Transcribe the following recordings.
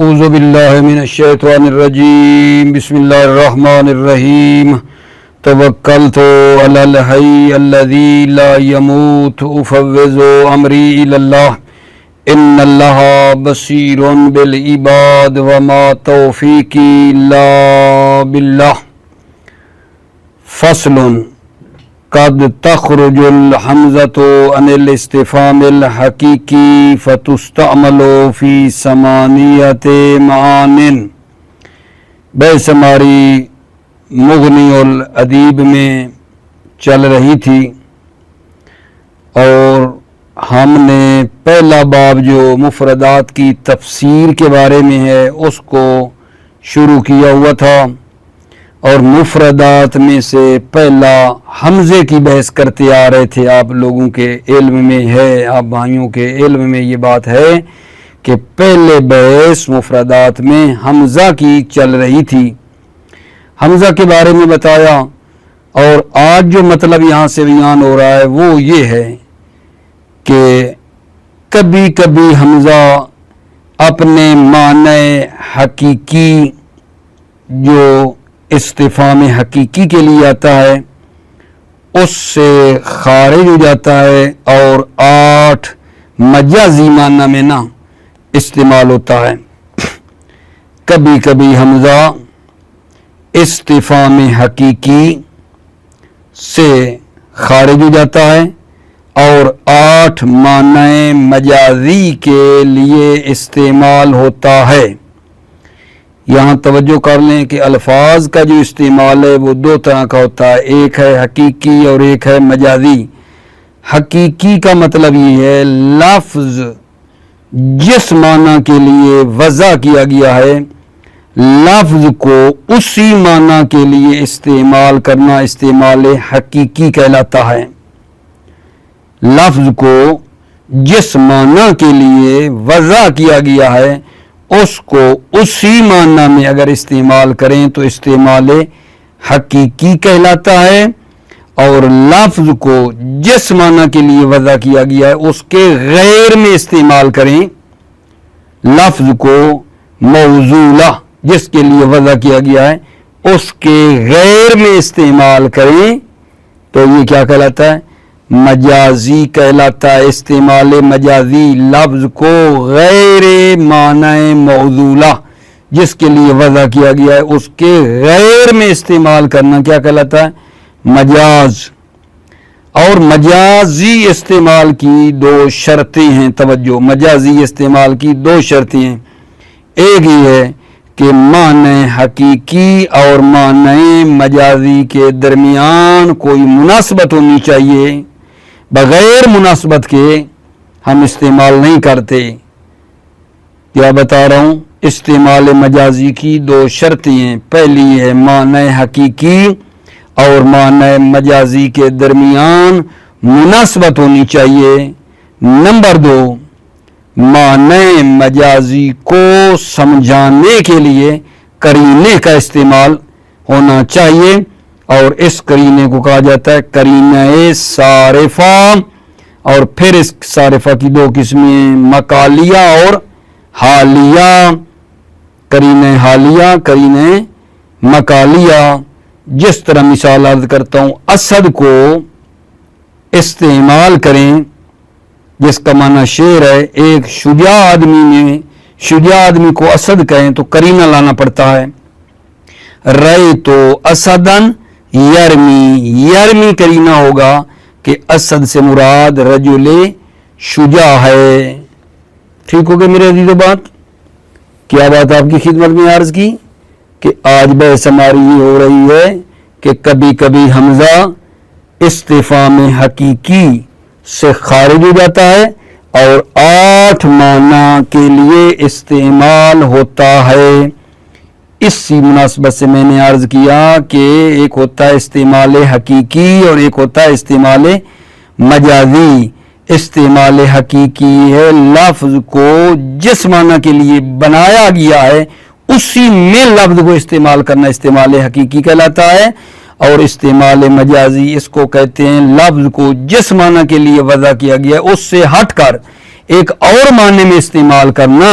اعوذ باللہ من الشیطان الرجیم بسم اللہ الرحمن الرحیم توکلت علی الحی الذی لا یموت افوض امری الی اللہ ان اللہ بصیر بالعباد وما توفیقی الا باللہ فصل قد تخرج الحمزۃ عن الاستفہام الحقیقی فتستعمل فی ثمانیۃ معان بحث ہماری مغنی الادیب میں چل رہی تھی اور ہم نے پہلا باب جو مفردات کی تفسیر کے بارے میں ہے اس کو شروع کیا ہوا تھا اور مفردات میں سے پہلا حمزے کی بحث کرتے آ رہے تھے. آپ لوگوں کے علم میں ہے, آپ بھائیوں کے علم میں یہ بات ہے کہ پہلے بحث مفردات میں حمزہ کی چل رہی تھی. حمزہ کے بارے میں بتایا اور آج جو مطلب یہاں سے بیان ہو رہا ہے وہ یہ ہے کہ کبھی کبھی حمزہ اپنے معنی حقیقی جو استفہام حقیقی کے لیے آتا ہے اس سے خارج ہو جاتا ہے اور 8 مجازی معنی میں نہ استعمال ہوتا ہے. کبھی کبھی حمزہ استفہام حقیقی سے خارج ہو جاتا ہے اور 8 معنی مجازی کے لیے استعمال ہوتا ہے. یہاں توجہ کر لیں کہ الفاظ کا جو استعمال ہے وہ 2 طرح کا ہوتا ہے, ایک ہے حقیقی اور ایک ہے مجازی. حقیقی کا مطلب یہ ہے لفظ جس معنی کے لیے وضع کیا گیا ہے لفظ کو اسی معنی کے لیے استعمال کرنا استعمال حقیقی کہلاتا ہے. لفظ کو جس معنی کے لیے وضع کیا گیا ہے اس کو اسی معنی میں اگر استعمال کریں تو استعمال حقیقی کہلاتا ہے, اور لفظ کو جس معنی کے لیے وضع کیا گیا ہے اس کے غیر میں استعمال کریں. لفظ کو موصولہ جس کے لیے وضع کیا گیا ہے اس کے غیر میں استعمال کریں تو یہ کیا کہلاتا ہے؟ مجازی کہلاتا ہے. استعمال مجازی لفظ کو غیر معنی موصولہ جس کے لیے وضع کیا گیا ہے اس کے غیر میں استعمال کرنا کیا کہلاتا ہے؟ مجاز. اور مجازی استعمال کی 2 شرطیں ہیں. توجہ, مجازی استعمال کی 2 شرطیں ہیں. ایک یہ ہے کہ معنی حقیقی اور معنی مجازی کے درمیان کوئی مناسبت ہونی چاہیے. بغیر مناسبت کے ہم استعمال نہیں کرتے. کیا بتا رہا ہوں؟ استعمال مجازی کی 2 شرطیں ہیں. پہلی ہے معنی حقیقی اور معنی مجازی کے درمیان مناسبت ہونی چاہیے. نمبر 2, معنی مجازی کو سمجھانے کے لیے قرینے کا استعمال ہونا چاہیے اور اس قرینے کو کہا جاتا ہے قرینہ صارفہ. اور پھر اس صارفہ کی 2 قسمیں ہیں, مقالیہ اور حالیہ. قرینہ حالیہ, قرینہ مقالیہ. جس طرح مثال عرض کرتا ہوں, اسد کو استعمال کریں جس کا معنی شیر ہے. ایک شجاع آدمی میں شجاع آدمی کو اسد کہیں تو قرینہ لانا پڑتا ہے. رأیت اسدن یرمی, یرمی قرینہ ہوگا کہ اسد سے مراد رجل شجاع ہے. ٹھیک ہو گئے میرے عزیزو بات؟ کیا بات آپ کی خدمت میں عرض کی کہ آج بحث ہماری یہ ہو رہی ہے کہ کبھی کبھی حمزہ استفہام حقیقی سے خارج ہو جاتا ہے اور 8 معنی کے لیے استعمال ہوتا ہے. اسی مناسبت سے میں نے عرض کیا کہ ایک ہوتا ہے استعمال حقیقی اور ایک ہوتا ہے استعمال مجازی. استعمال حقیقی ہے لفظ کو جس معنی کے لیے بنایا گیا ہے اسی میں لفظ کو استعمال کرنا استعمال حقیقی کہلاتا ہے, اور استعمال مجازی اس کو کہتے ہیں لفظ کو جس معنی کے لیے وضع کیا گیا ہے اس سے ہٹ کر ایک اور معنی میں استعمال کرنا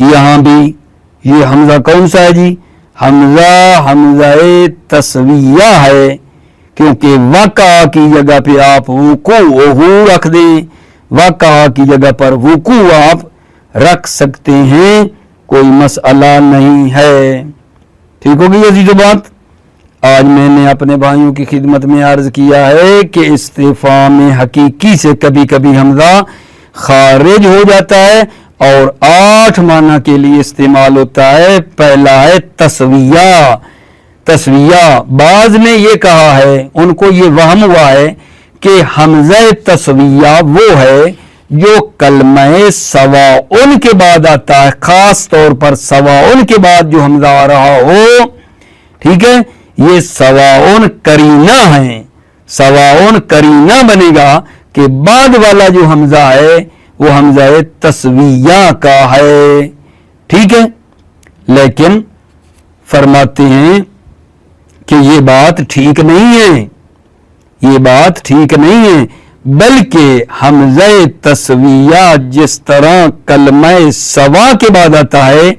یہاں بھی یہ حمزہ کون سا ہے جی؟ حمزہ تسویہ ہے، کیونکہ وقع کی جگہ پہ آپ وقوع رکھ دیں، وقع کی جگہ پر وقوع آپ رکھ سکتے ہیں، کوئی مسئلہ نہیں ہے۔ ٹھیک ہوگی عزیزو بات؟ آج میں نے اپنے بھائیوں کی خدمت میں عرض کیا ہے کہ استفہام حقیقی سے کبھی کبھی حمزہ خارج ہو جاتا ہے اور 8 معنی کے لیے استعمال ہوتا ہے۔ پہلا ہے تسویہ۔ بعض نے یہ کہا ہے، ان کو یہ وہم ہوا ہے کہ حمزہ تسویہ وہ ہے جو کلمہ سواء کے بعد آتا ہے، خاص طور پر سواء کے بعد جو حمزہ آ رہا ہو، ٹھیک ہے، یہ سواء قرینہ ہے، سواء قرینہ بنے گا کہ بعد والا جو حمزہ ہے وہ حمزہ تسویہ کا ہے، ٹھیک ہے۔ لیکن فرماتے ہیں کہ یہ بات ٹھیک نہیں ہے، یہ بات ٹھیک نہیں ہے، بلکہ حمزہ تسویہ جس طرح کلمہ سوا کے بعد آتا ہے،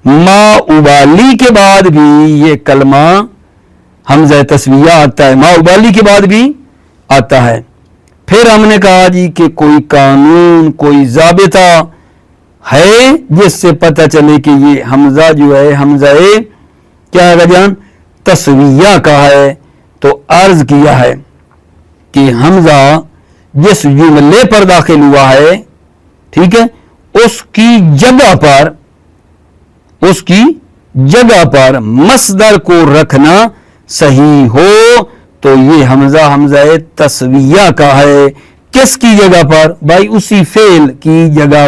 ما ابالی کے بعد بھی یہ کلمہ حمزہ تسویہ آتا ہے، ما ابالی کے بعد بھی آتا ہے۔ پھر ہم نے کہا جی کہ کوئی قانون، کوئی ضابطہ ہے جس سے پتہ چلے کہ یہ حمزہ جو ہے حمزہ کیا ہے جان؟ تسویہ کا ہے، تو عرض کیا ہے کہ حمزہ جس جملے پر داخل ہوا ہے، ٹھیک ہے، اس کی جگہ پر مصدر کو رکھنا صحیح ہو تو یہ حمزہ تسویہ کا ہے۔ کس کی جگہ پر؟ بھائی اسی فعل کی جگہ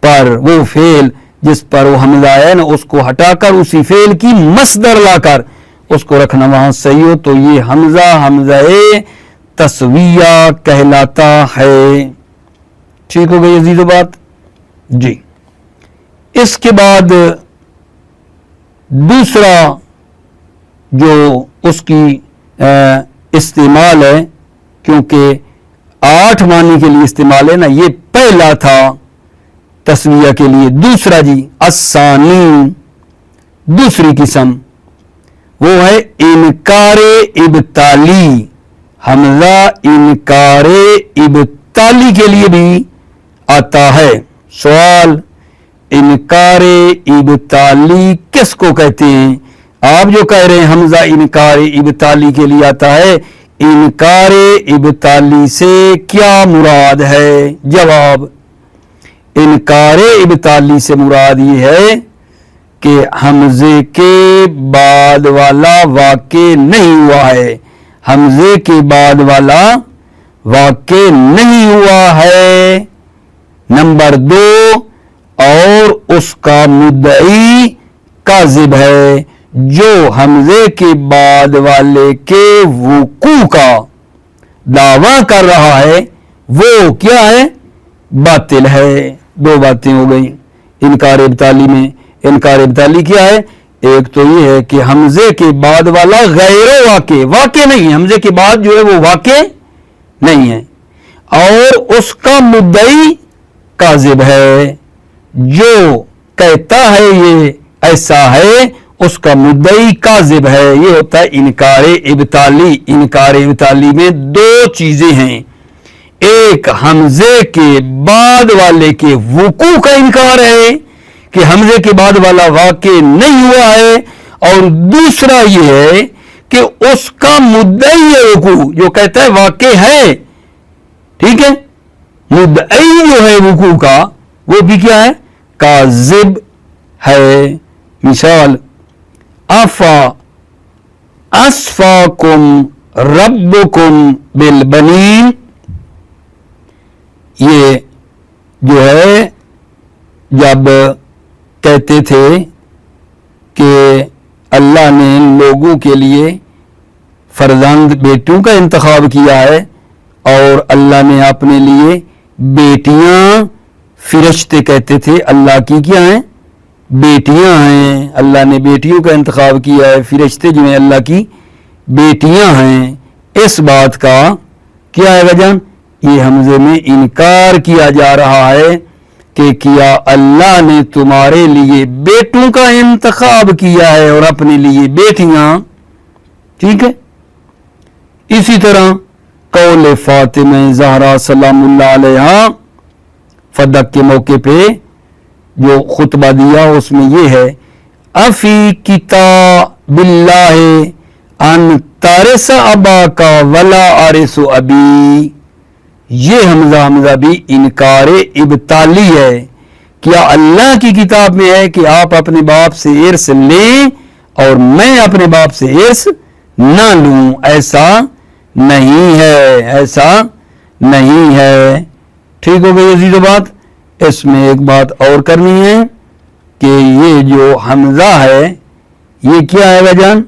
پر، وہ فعل جس پر وہ حمزہ ہے نا اس کو ہٹا کر اسی فعل کی مصدر لا کر اس کو رکھنا وہاں صحیح ہو تو یہ حمزہ تسویہ کہلاتا ہے۔ ٹھیک ہو گئی عزیزو بات؟ جی، اس کے بعد دوسرا جو اس کی استعمال ہے، کیونکہ 8 معنی کے لیے استعمال ہے نا، یہ پہلا تھا تسویہ کے لیے۔ دوسرا جی الثانی، دوسری قسم وہ ہے انکار ابطالی۔ حمزہ انکار ابطالی کے لیے بھی آتا ہے۔ سوال، انکار ابطالی کس کو کہتے ہیں؟ آپ جو کہہ رہے ہیں حمزہ انکار ابطالی کے لیے آتا ہے، انکار ابطالی سے کیا مراد ہے؟ جواب، انکار ابطالی سے مراد یہ ہے کہ حمزے کے بعد والا واقع نہیں ہوا ہے، حمزے کے بعد والا واقع نہیں ہوا ہے۔ نمبر 2، اور اس کا مدعی کاذب ہے، جو حمزے کے بعد والے کے وقوع کا دعویٰ کر رہا ہے وہ کیا ہے؟ باطل ہے۔ 2 باتیں ہو گئی انکار ابطالی میں۔ انکار ابطالی کیا ہے؟ ایک تو یہ ہے کہ حمزے کے بعد والا غیر واقع نہیں ہے، حمزے کے بعد جو ہے وہ واقع نہیں ہے، اور اس کا مدعی کاذب ہے، جو کہتا ہے یہ ایسا ہے اس کا مدعی کاذب ہے۔ یہ ہوتا ہے انکار ابطالی۔ انکار ابطالی میں 2 چیزیں ہیں، ایک حمزے کے بعد والے کے وقوع کا انکار ہے کہ حمزے کے بعد والا واقع نہیں ہوا ہے، اور دوسرا یہ ہے کہ اس کا مدعی وقوع جو کہتا ہے واقع ہے، ٹھیک ہے، مدعی جو ہے وقوع کا وہ بھی کیا ہے؟ کاذب ہے۔ مثال، اصفاکم ربکم بالبنین، یہ جو ہے جب کہتے تھے کہ اللہ نے لوگوں کے لیے فرزند بیٹیوں کا انتخاب کیا ہے، اور اللہ نے اپنے لیے بیٹیاں، فرشتے کہتے تھے اللہ کی کیا ہیں؟ بیٹیاں ہیں، اللہ نے بیٹیوں کا انتخاب کیا ہے، فرشتے جو ہیں اللہ کی بیٹیاں ہیں۔ اس بات کا کیا ہے وجہ؟ یہ حمزے میں انکار کیا جا رہا ہے کہ کیا اللہ نے تمہارے لیے بیٹوں کا انتخاب کیا ہے اور اپنے لیے بیٹیاں. ٹھیک ہے. اسی طرح قول فاطمہ زہرا سلام اللہ علیہا فدق کے موقع پہ جو خطبہ دیا اس میں یہ ہے افی کتاب اللہ ان تارس ابا کا ولا آرس ابی. یہ حمزہ بھی انکار ابطالی ہے. کیا اللہ کی کتاب میں ہے کہ آپ اپنے باپ سے ارث لیں اور میں اپنے باپ سے ارث نہ لوں؟ ایسا نہیں ہے، ایسا نہیں ہے. ٹھیک ہو گئی عزیزو بات. اس میں ایک بات اور کرنی ہے کہ یہ جو حمزہ ہے یہ کیا ہے بھائیجان؟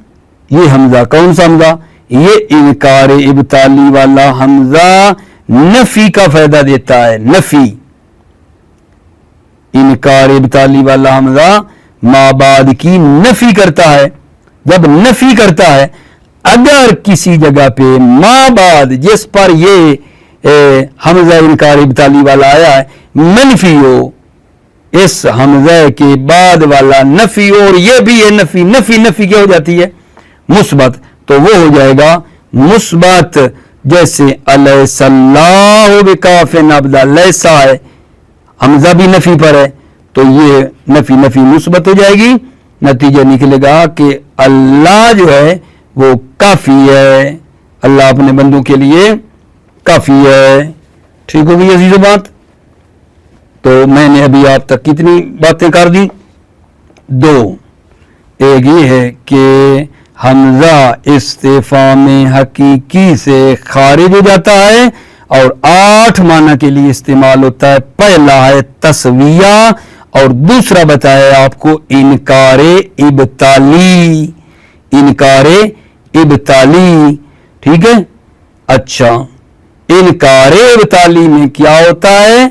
یہ حمزہ کون سا حمزہ؟ یہ انکار ابطالی والا حمزہ نفی کا فائدہ دیتا ہے. نفی، انکار ابطالی والا حمزہ ما بعد کی نفی کرتا ہے. جب نفی کرتا ہے اگر کسی جگہ پہ ما بعد جس پر یہ حمزہ انکار ابطالی والا آیا ہے منفی ہو، اس حمزہ کے بعد والا نفی ہو اور یہ بھی ہے نفی، نفی نفی کیا ہو جاتی ہے؟ مثبت. تو وہ ہو جائے گا مثبت. جیسے الیس اللہ بکاف عبدہ، لیسا ہے حمزہ بھی نفی پر ہے تو یہ نفی نفی مثبت ہو جائے گی. نتیجہ نکلے گا کہ اللہ جو ہے وہ کافی ہے، اللہ اپنے بندوں کے لیے کافی ہے. ٹھیک ہو گئی عزیزو بات. تو میں نے ابھی آپ تک کتنی باتیں کر دی؟ 2. ایک یہ ہے کہ حمزہ استفہام حقیقی سے خارج ہو جاتا ہے اور 8 معنی کے لیے استعمال ہوتا ہے. پہلا ہے تسویہ اور دوسرا بتایا آپ کو انکار ابطالی. انکار ابطالی. ٹھیک ہے. اچھا، انکار ابطالی میں کیا ہوتا ہے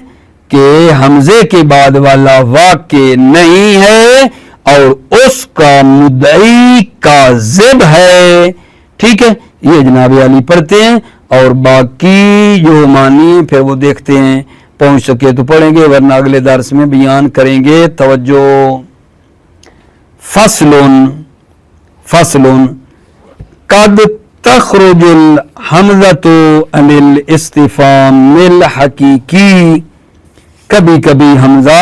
کہ حمزے کے بعد والا واقع نہیں ہے اور اس کا مدعی کاذب ہے. ٹھیک ہے. یہ جناب علی پڑھتے ہیں اور باقی جو معنی پھر وہ دیکھتے ہیں، پہنچ سکے تو پڑھیں گے ورنہ اگلے درس میں بیان کریں گے. توجہ. فصل قد تخرج الحمزۃ عن الاستفہام الحقیقی. کبھی کبھی حمزہ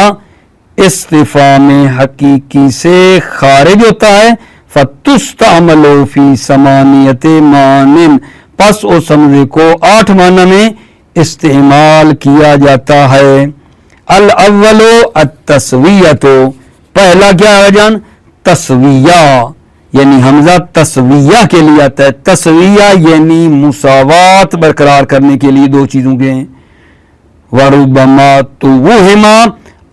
استفہام حقیقی سے خارج ہوتا ہے. فتستعمل فی ثمانیۃ معان، پس اس حمزے کو 8 معنی میں استعمال کیا جاتا ہے. الاول التسویۃ، پہلا کیا ہے جان؟ تسویہ، یعنی حمزہ تسویہ کے لیے آتا ہے. تسویہ یعنی مساوات برقرار کرنے کے لیے 2 چیزوں کے ہیں. وربما توہم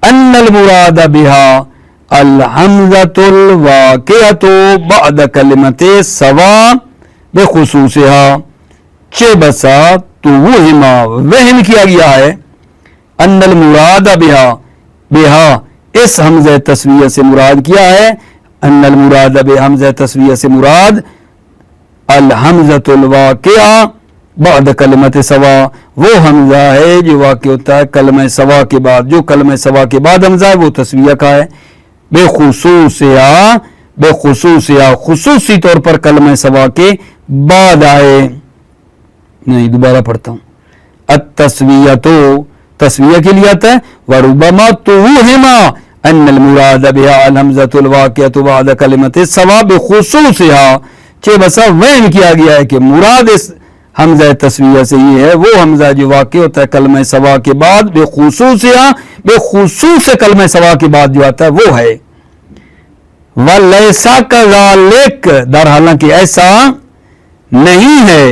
ان المراد بها الحمزۃ الواقعۃ بعد کلمۃ سوا بخصوصها. چہ بسا توہم، وہم کیا گیا ہے، ان المراد بها اس حمزہ تسویہ سے مراد کیا ہے؟ ان المراد بحمزہ تسویہ سے مراد الحمزۃ الواقعہ بعد کلمۃ سوا، وہ حمزہ ہے جو واقع ہوتا ہے کلمہ سوا کے بعد. جو کلمہ سوا کے بعد حمزہ ہے وہ تسویہ کا ہے. بخصوصیا خصوصی طور پر کلمہ سوا کے بعد آئے. نہیں، دوبارہ پڑھتا ہوں. التسویہ تو تسویہ کے لیے آتا ہے. وربما توہم ان المراد بها الحمزۃ الواقعۃ بعد کلمۃ سوا بخصوصها، چہ بسا وہم کیا گیا ہے کہ مراد اس حمزہ تسویہ سے یہ ہے وہ حمزہ جو واقع ہوتا ہے کلمہ سوا کے بعد بخصوص کلمہ سوا کے بعد جو آتا ہے وہ ہے. وَلَيْسَ كَذَلِكَ، در حالانکہ ایسا نہیں ہے،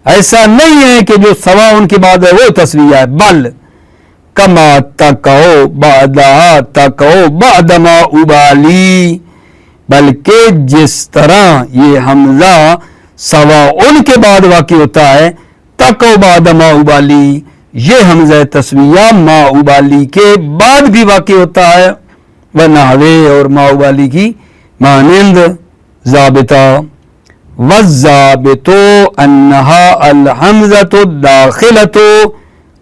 ایسا نہیں ہے کہ جو سوا ان کے بعد ہے وہ تسویہ ہے. بل کما تقو بعد ما ابالی، بلکہ جس طرح یہ حمزہ سوا ان کے بعد واقع ہوتا ہے تقو بعد ما ابالی، یہ حمزہ تسویہ ما ابالی کے بعد بھی واقع ہوتا ہے. ونحوے اور ما ابالی کی مانند ضابطہ. والضابط انہا الحمزۃ الداخلۃ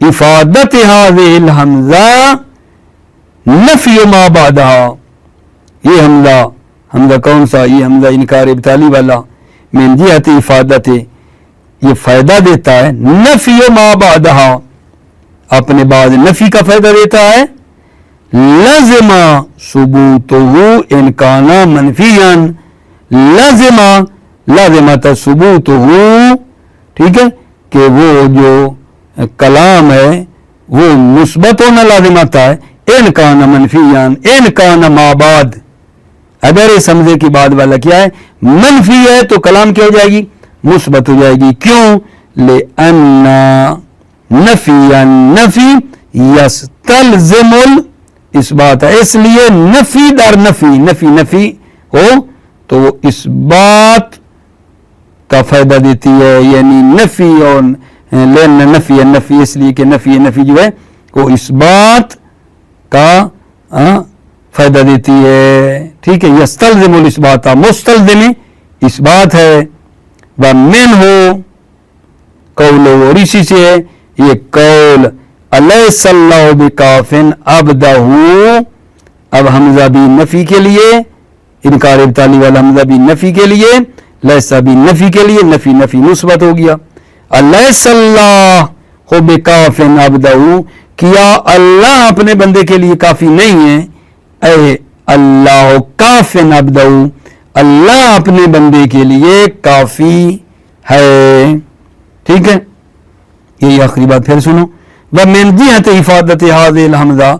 افادت هذه الحمزہ نفی ما بعدها. یہ حمزہ کون سا؟ یہ حمزہ انکار ابطالی والا. من جہت افادت یہ فائدہ دیتا ہے. نفی ما بعدها اپنے بعد نفی کا فائدہ دیتا ہے. لازم ثبوتہ ان کان منفیا. لازمت ثبوتہ، ٹھیک ہے، کہ وہ جو کلام ہے وہ مثبت ہونا لازم آتا ہے. ان کان منفیا، ان کان ما بعد، اگر اس حمزے کی بعد والا کیا ہے؟ منفی ہے تو کلام کیا ہو جائے گی؟ مثبت ہو جائے گی. کیوں؟ لأن نفی النفی یستلزم الاثبات، اس لیے نفی در نفی ہو تو وہ اثبات کا فائدہ دیتی ہے. یعنی نفی اور لأن نفی النفی، اس لیے کہ نفی جو ہے وہ اثبات کا فائدہ دیتی ہے. ٹھیک ہے، یستلزم الاثبات، مستلزم اثبات ہے. ومن ہو قول، اور اسی سے ہے یہ قول الیس اللہ بکاف عبدہ. اب حمزہ بھی نفی کے لیے، انکار ابطالی والا حمزہ بھی نفی کے لیے، لیسا بھی نفی کے لیے. نفی مثبت ہو گیا. الیس اللہ بکاف عبدہ، کیا اللہ اپنے بندے کے لیے کافی نہیں ہے؟ اے اللہ کاف عبدہ، اللہ اپنے بندے کے لیے کافی ہے. ٹھیک ہے، یہ آخری بات پھر سنو. ومن جہت افادت هذه الحمزہ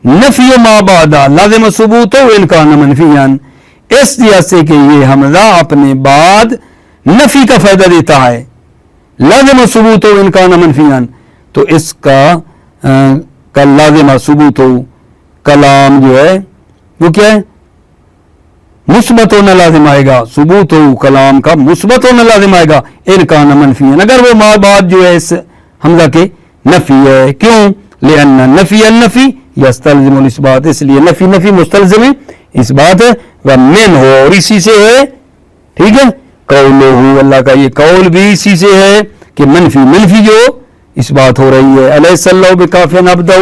نفی ما بعد لازم ثبوت ان کان منفیا، اس جہت سے کہ یہ حمزہ اپنے بعد نفی کا فائدہ دیتا ہے. لازم ثبوت ان کان منفیا، تو اس کا لازم ثبوت کلام جو ہے وہ کیا ہے؟ مثبت ہونا لازم آئے گا. ثبوت کلام کا مثبت ہونا لازم آئے گا. ان کان منفیا، اگر وہ ما بعد جو ہے اس حمزہ کے نفی ہے. کیوں؟ لأن نفی النفی یستلزم الاثبات، اس لیے نفی مستلزم اثبات ہے. ومن ہو، اور اسی سے ہے. ٹھیک ہے، قولہ، اللہ کا یہ قول بھی اسی سے ہے کہ منفی جو اس بات ہو رہی ہے. الیس اللہ بکاف عبدہ،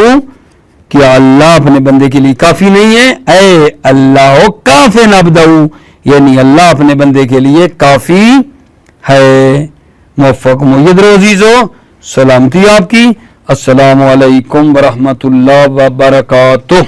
کیا اللہ اپنے بندے کے لیے کافی نہیں ہے؟ اے اللہ کاف عبدہ، یعنی اللہ اپنے بندے کے لیے کافی ہے. موفق مید رہو عزیزو، سلامتی آپ کی. السلام علیکم ورحمۃ اللہ وبرکاتہ.